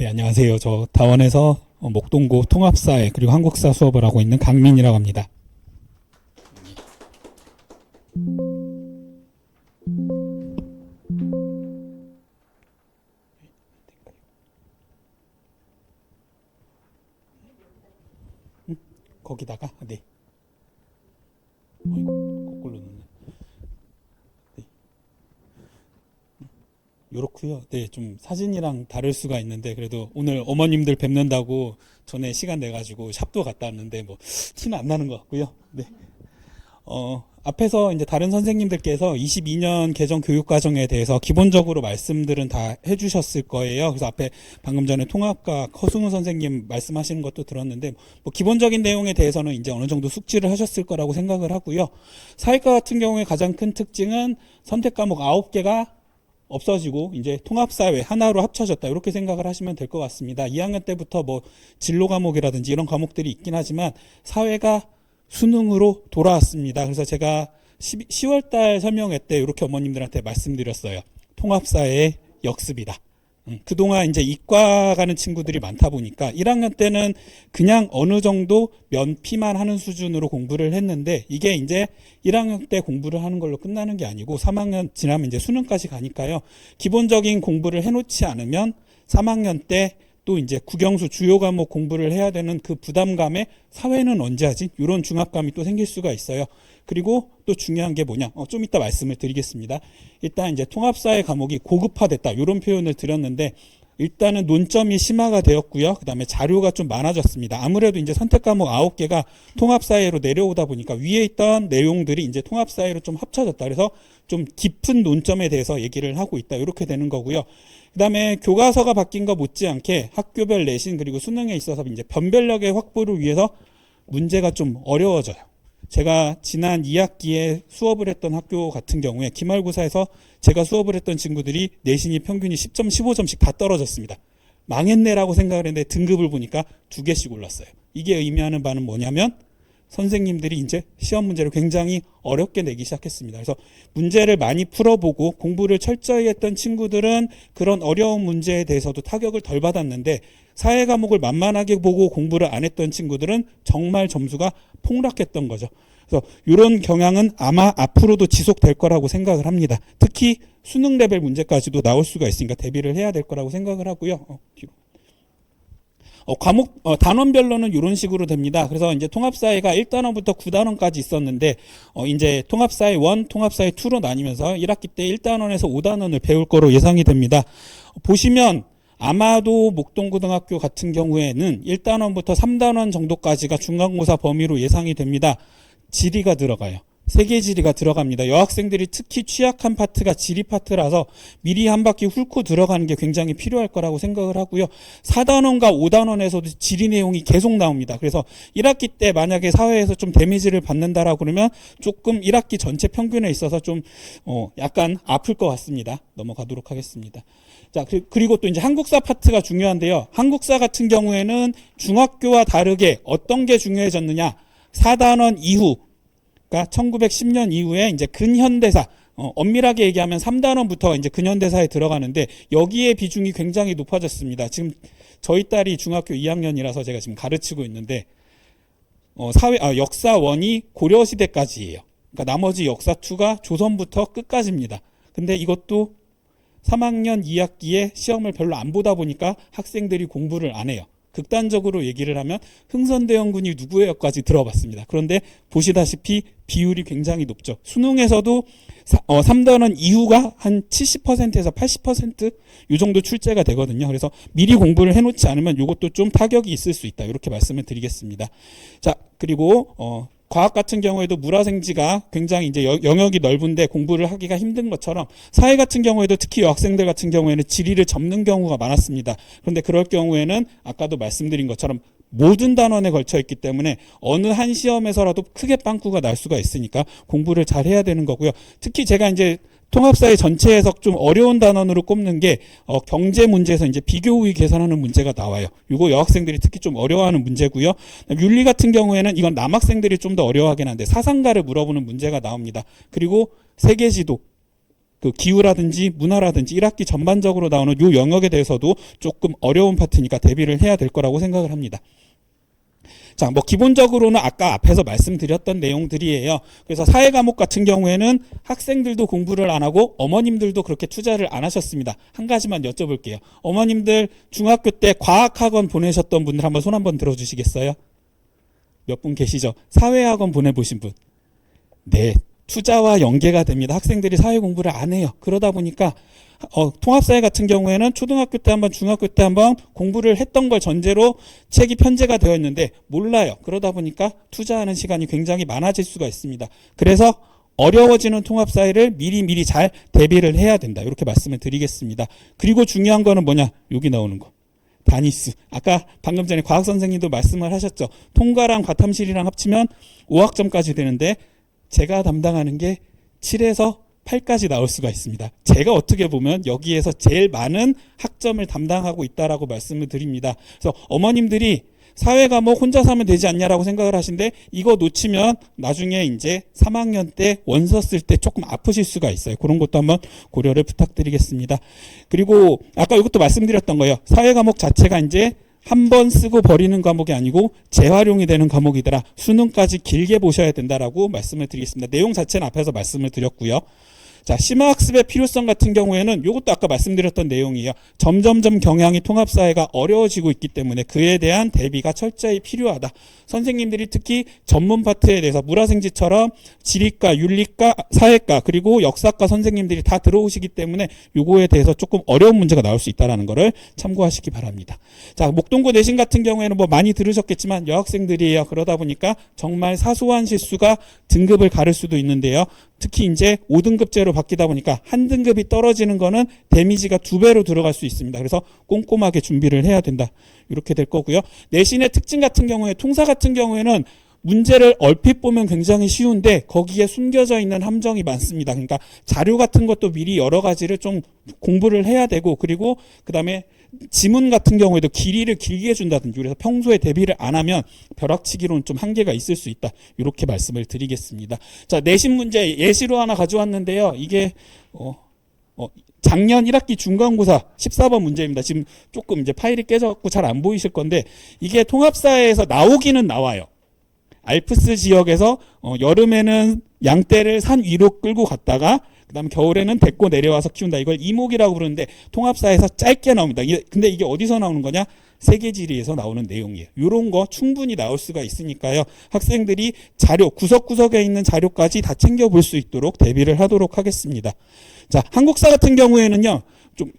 네, 안녕하세요. 저 다원에서 목동고 통합사회 그리고 한국사 수업을 하고 있는 강민이라고 합니다. 거기다가 네. 어이구, 거꾸로 넣네. 네. 요렇고요. 네, 좀 사진이랑 다를 수가 있는데 그래도 오늘 어머님들 뵙는다고 전에 시간 내가지고 샵도 갔다 왔는데 뭐 티는 안 나는 것 같고요. 네. 앞에서 이제 다른 선생님들께서 22년 개정 교육과정에 대해서 기본적으로 말씀들은 다 해주셨을 거예요. 그래서 앞에 방금 전에 통합과 허승우 선생님 말씀하시는 것도 들었는데, 뭐 기본적인 내용에 대해서는 이제 어느 정도 숙지를 하셨을 거라고 생각을 하고요. 사회과 같은 경우에 가장 큰 특징은 선택 과목 9개가 없어지고 이제 통합사회 하나로 합쳐졌다 이렇게 생각을 하시면 될 것 같습니다. 2학년 때부터 뭐 진로 과목이라든지 이런 과목들이 있긴 하지만 사회가 수능으로 돌아왔습니다. 그래서 제가 10월달 설명회 때 이렇게 어머님들한테 말씀드렸어요. 통합사회의 역습이다. 그동안 이제 이과 가는 친구들이 많다 보니까 1학년 때는 그냥 어느 정도 면피만 하는 수준으로 공부를 했는데 이게 이제 1학년 때 공부를 하는 걸로 끝나는 게 아니고 3학년 지나면 이제 수능까지 가니까요. 기본적인 공부를 해놓지 않으면 3학년 때 또 이제 국영수 주요 과목 공부를 해야 되는 그 부담감에 사회는 언제 하지? 이런 중압감이 또 생길 수가 있어요. 그리고 또 중요한 게 뭐냐? 좀 이따 말씀을 드리겠습니다. 일단 이제 통합사회 과목이 고급화됐다. 이런 표현을 드렸는데 일단은 논점이 심화가 되었고요. 그 다음에 자료가 좀 많아졌습니다. 아무래도 이제 선택 과목 9개가 통합사회로 내려오다 보니까 위에 있던 내용들이 이제 통합사회로 좀 합쳐졌다. 그래서 좀 깊은 논점에 대해서 얘기를 하고 있다. 이렇게 되는 거고요. 그 다음에 교과서가 바뀐 거 못지않게 학교별 내신 그리고 수능에 있어서 이제 변별력의 확보를 위해서 문제가 좀 어려워져요. 제가 지난 2학기에 수업을 했던 학교 같은 경우에 기말고사에서 제가 수업을 했던 친구들이 내신이 평균이 10점, 15점씩 다 떨어졌습니다. 망했네라고 생각을 했는데 등급을 보니까 2개씩 올랐어요. 이게 의미하는 바는 뭐냐면 선생님들이 이제 시험 문제를 굉장히 어렵게 내기 시작했습니다. 그래서 문제를 많이 풀어보고 공부를 철저히 했던 친구들은 그런 어려운 문제에 대해서도 타격을 덜 받았는데 사회 과목을 만만하게 보고 공부를 안 했던 친구들은 정말 점수가 폭락했던 거죠. 그래서 이런 경향은 아마 앞으로도 지속될 거라고 생각을 합니다. 특히 수능 레벨 문제까지도 나올 수가 있으니까 대비를 해야 될 거라고 생각을 하고요. 과목, 단원별로는 이런 식으로 됩니다. 그래서 이제 통합사회가 1단원부터 9단원까지 있었는데, 이제 통합사회 1, 통합사회 2로 나뉘면서 1학기 때 1단원에서 5단원을 배울 거로 예상이 됩니다. 보시면 아마도 목동고등학교 같은 경우에는 1단원부터 3단원 정도까지가 중간고사 범위로 예상이 됩니다. 지리가 들어가요. 세계 지리가 들어갑니다. 여학생들이 특히 취약한 파트가 지리 파트라서 미리 한 바퀴 훑고 들어가는 게 굉장히 필요할 거라고 생각을 하고요. 4단원과 5단원에서도 지리 내용이 계속 나옵니다. 그래서 1학기 때 만약에 사회에서 좀 데미지를 받는다라고 그러면 조금 1학기 전체 평균에 있어서 좀 약간 아플 것 같습니다. 넘어가도록 하겠습니다. 자, 그리고 또 이제 한국사 파트가 중요한데요. 한국사 같은 경우에는 중학교와 다르게 어떤 게 중요해졌느냐? 4단원 이후 그러니까 1910년 이후에 이제 근현대사, 엄밀하게 얘기하면 3단원부터 이제 근현대사에 들어가는데 여기에 비중이 굉장히 높아졌습니다. 지금 저희 딸이 중학교 2학년이라서 제가 지금 가르치고 있는데 역사 1이 고려시대까지예요. 그러니까 나머지 역사 2가 조선부터 끝까지입니다. 근데 이것도 3학년 2학기에 시험을 별로 안 보다 보니까 학생들이 공부를 안 해요. 극단적으로 얘기를 하면 흥선대원군이 누구예요까지 들어봤습니다. 그런데 보시다시피 비율이 굉장히 높죠. 수능에서도 3단원 이후가 한 70%에서 80% 이 정도 출제가 되거든요. 그래서 미리 공부를 해놓지 않으면 이것도 좀 타격이 있을 수 있다. 이렇게 말씀을 드리겠습니다. 자, 그리고 과학 같은 경우에도 물화생지가 굉장히 이제 영역이 넓은데 공부를 하기가 힘든 것처럼 사회 같은 경우에도 특히 여학생들 같은 경우에는 지리를 접는 경우가 많았습니다. 그런데 그럴 경우에는 아까도 말씀드린 것처럼 모든 단원에 걸쳐 있기 때문에 어느 한 시험에서라도 크게 빵꾸가 날 수가 있으니까 공부를 잘 해야 되는 거고요. 특히 제가 이제 통합사회 전체에서 좀 어려운 단원으로 꼽는 게 경제 문제에서 이제 비교 우위 계산하는 문제가 나와요. 이거 여학생들이 특히 좀 어려워하는 문제고요. 윤리 같은 경우에는 이건 남학생들이 좀 더 어려워하긴 한데 사상가를 물어보는 문제가 나옵니다. 그리고 세계지도 그 기후라든지 문화라든지 1학기 전반적으로 나오는 요 영역에 대해서도 조금 어려운 파트니까 대비를 해야 될 거라고 생각을 합니다. 자, 뭐 기본적으로는 아까 앞에서 말씀드렸던 내용들이에요. 그래서 사회 과목 같은 경우에는 학생들도 공부를 안 하고 어머님들도 그렇게 투자를 안 하셨습니다. 한 가지만 여쭤볼게요. 어머님들 중학교 때 과학학원 보내셨던 분들 한번 손 한번 들어주시겠어요? 몇 분 계시죠? 사회학원 보내보신 분. 네, 투자와 연계가 됩니다. 학생들이 사회 공부를 안 해요. 그러다 보니까 통합사회 같은 경우에는 초등학교 때 한번 중학교 때 한번 공부를 했던 걸 전제로 책이 편제가 되어 있는데 몰라요. 그러다 보니까 투자하는 시간이 굉장히 많아질 수가 있습니다. 그래서 어려워지는 통합사회를 미리미리 잘 대비를 해야 된다. 이렇게 말씀을 드리겠습니다. 그리고 중요한 거는 뭐냐? 여기 나오는 거. 단위수. 아까 방금 전에 과학 선생님도 말씀을 하셨죠. 통과랑 과탐실이랑 합치면 5학점까지 되는데 제가 담당하는 게 7에서 8까지 나올 수가 있습니다. 제가 어떻게 보면 여기에서 제일 많은 학점을 담당하고 있다라고 말씀을 드립니다. 그래서 어머님들이 사회 과목 혼자서 하면 되지 않냐라고 생각을 하시는데 이거 놓치면 나중에 이제 3학년 때 원서 쓸 때 조금 아프실 수가 있어요. 그런 것도 한번 고려를 부탁드리겠습니다. 그리고 아까 이것도 말씀드렸던 거예요. 사회 과목 자체가 이제 한 번 쓰고 버리는 과목이 아니고 재활용이 되는 과목이더라. 수능까지 길게 보셔야 된다라고 말씀을 드리겠습니다. 내용 자체는 앞에서 말씀을 드렸고요. 자, 심화학습의 필요성 같은 경우에는 이것도 아까 말씀드렸던 내용이에요. 점점점 경향이 통합사회가 어려워지고 있기 때문에 그에 대한 대비가 철저히 필요하다. 선생님들이 특히 전문 파트에 대해서 물화생지처럼 지리과, 윤리과, 사회과 그리고 역사과 선생님들이 다 들어오시기 때문에 요거에 대해서 조금 어려운 문제가 나올 수 있다는 거를 참고하시기 바랍니다. 자, 목동고 내신 같은 경우에는 뭐 많이 들으셨겠지만 여학생들이에요. 그러다 보니까 정말 사소한 실수가 등급을 가를 수도 있는데요. 특히 이제 5등급제로 바뀌다 보니까 한 등급이 떨어지는 거는 데미지가 2배로 들어갈 수 있습니다. 그래서 꼼꼼하게 준비를 해야 된다. 이렇게 될 거고요. 내신의 특징 같은 경우에 통사 같은 경우에는 문제를 얼핏 보면 굉장히 쉬운데 거기에 숨겨져 있는 함정이 많습니다. 그러니까 자료 같은 것도 미리 여러 가지를 좀 공부를 해야 되고 그리고 그다음에 지문 같은 경우에도 길이를 길게 준다든지 그래서 평소에 대비를 안 하면 벼락치기로는 좀 한계가 있을 수 있다. 이렇게 말씀을 드리겠습니다. 자, 내신 문제 예시로 하나 가져왔는데요. 이게 작년 1학기 중간고사 14번 문제입니다. 지금 조금 이제 파일이 깨져갖고 잘 안 보이실 건데 이게 통합사회에서 나오기는 나와요. 알프스 지역에서 여름에는 양떼를 산 위로 끌고 갔다가 그다음에 겨울에는 데리고 내려와서 키운다. 이걸 이목이라고 부르는데 통합사에서 짧게 나옵니다. 근데 이게 어디서 나오는 거냐? 세계지리에서 나오는 내용이에요. 이런 거 충분히 나올 수가 있으니까요. 학생들이 자료, 구석구석에 있는 자료까지 다 챙겨볼 수 있도록 대비를 하도록 하겠습니다. 자, 한국사 같은 경우에는요. 좀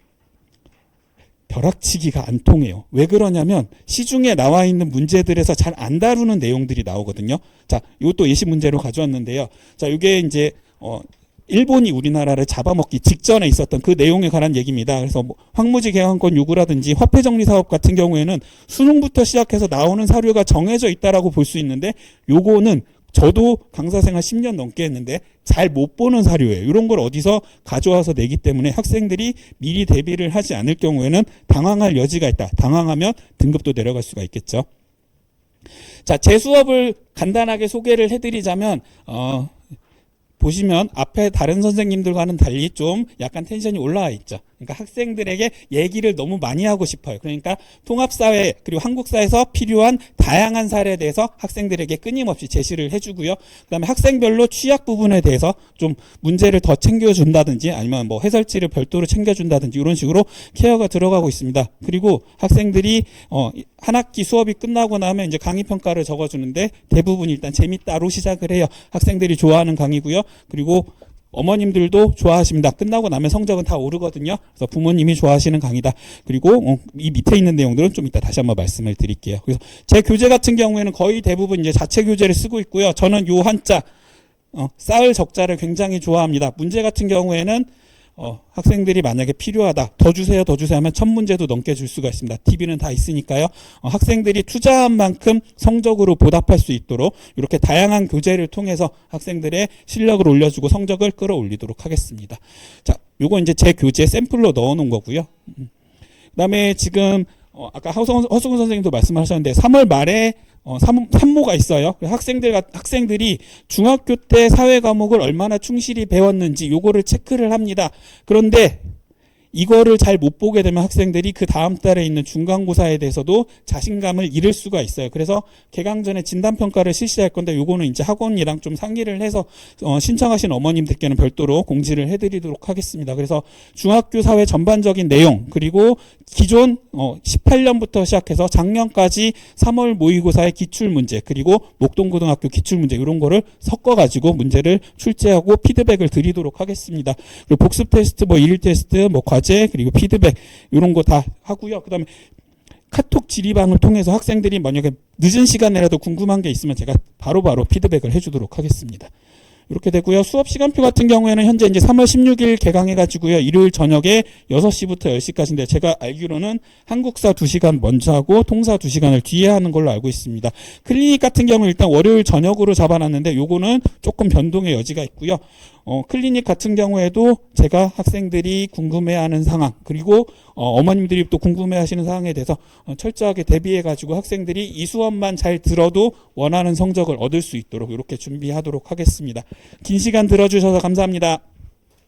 벼락치기가 안 통해요. 왜 그러냐면 시중에 나와 있는 문제들에서 잘 안 다루는 내용들이 나오거든요. 자, 이것도 예시 문제로 가져왔는데요. 자, 이게 이제 일본이 우리나라를 잡아먹기 직전에 있었던 그 내용에 관한 얘기입니다. 그래서 뭐 황무지 개항권 요구라든지 화폐 정리 사업 같은 경우에는 수능부터 시작해서 나오는 사료가 정해져 있다라고 볼 수 있는데 요거는 저도 강사 생활 10년 넘게 했는데 잘 못 보는 사료예요. 이런 걸 어디서 가져와서 내기 때문에 학생들이 미리 대비를 하지 않을 경우에는 당황할 여지가 있다. 당황하면 등급도 내려갈 수가 있겠죠. 자, 제 수업을 간단하게 소개를 해드리자면 보시면 앞에 다른 선생님들과는 달리 좀 약간 텐션이 올라와 있죠. 그러니까 학생들에게 얘기를 너무 많이 하고 싶어요. 그러니까 통합사회 그리고 한국사에서 필요한 다양한 사례에 대해서 학생들에게 끊임없이 제시를 해주고요. 그다음에 학생별로 취약 부분에 대해서 좀 문제를 더 챙겨준다든지 아니면 뭐 해설지를 별도로 챙겨준다든지 이런 식으로 케어가 들어가고 있습니다. 그리고 학생들이 한 학기 수업이 끝나고 나면 이제 강의 평가를 적어주는데 대부분 일단 재밌다로 시작을 해요. 학생들이 좋아하는 강의고요. 그리고 어머님들도 좋아하십니다. 끝나고 나면 성적은 다 오르거든요. 그래서 부모님이 좋아하시는 강의다. 그리고 이 밑에 있는 내용들은 좀 이따 다시 한번 말씀을 드릴게요. 그래서 제 교재 같은 경우에는 거의 대부분 이제 자체 교재를 쓰고 있고요. 저는 요 한자 쌓을 적자를 굉장히 좋아합니다. 문제 같은 경우에는 학생들이 만약에 필요하다 더 주세요 하면 1000문제도 넘게 줄 수가 있습니다. TV는 다 있으니까요. 학생들이 투자한 만큼 성적으로 보답할 수 있도록 이렇게 다양한 교재를 통해서 학생들의 실력을 올려주고 성적을 끌어올리도록 하겠습니다. 자, 요거 이제 제 교재 샘플로 넣어 놓은 거고요. 그다음에 지금 아까 허승훈 선생님도 말씀하셨는데 3월 말에 산모가 있어요. 학생들이 중학교 때 사회 과목을 얼마나 충실히 배웠는지 요거를 체크를 합니다. 그런데 이거를 잘 못 보게 되면 학생들이 그 다음 달에 있는 중간고사에 대해서도 자신감을 잃을 수가 있어요. 그래서 개강 전에 진단평가를 실시할 건데 요거는 이제 학원이랑 좀 상의를 해서 신청하신 어머님들께는 별도로 공지를 해드리도록 하겠습니다. 그래서 중학교 사회 전반적인 내용 그리고 기존 18년부터 시작해서 작년까지 3월 모의고사의 기출문제 그리고 목동고등학교 기출문제 이런 거를 섞어가지고 문제를 출제하고 피드백을 드리도록 하겠습니다. 그리고 복습 테스트, 일일 테스트, 과제 그리고 피드백 이런 거 다 하고요. 그다음에 카톡 질의방을 통해서 학생들이 만약에 늦은 시간에라도 궁금한 게 있으면 제가 바로바로 피드백을 해주도록 하겠습니다. 이렇게 되고요. 수업 시간표 같은 경우에는 현재 이제 3월 16일 개강해가지고요. 일요일 저녁에 6시부터 10시까지인데 제가 알기로는 한국사 2시간 먼저 하고 통사 2시간을 뒤에 하는 걸로 알고 있습니다. 클리닉 같은 경우는 일단 월요일 저녁으로 잡아놨는데 요거는 조금 변동의 여지가 있고요. 클리닉 같은 경우에도 제가 학생들이 궁금해하는 상황 그리고 어머님들이 또 궁금해하시는 상황에 대해서 철저하게 대비해가지고 학생들이 이 수업만 잘 들어도 원하는 성적을 얻을 수 있도록 이렇게 준비하도록 하겠습니다. 긴 시간 들어주셔서 감사합니다.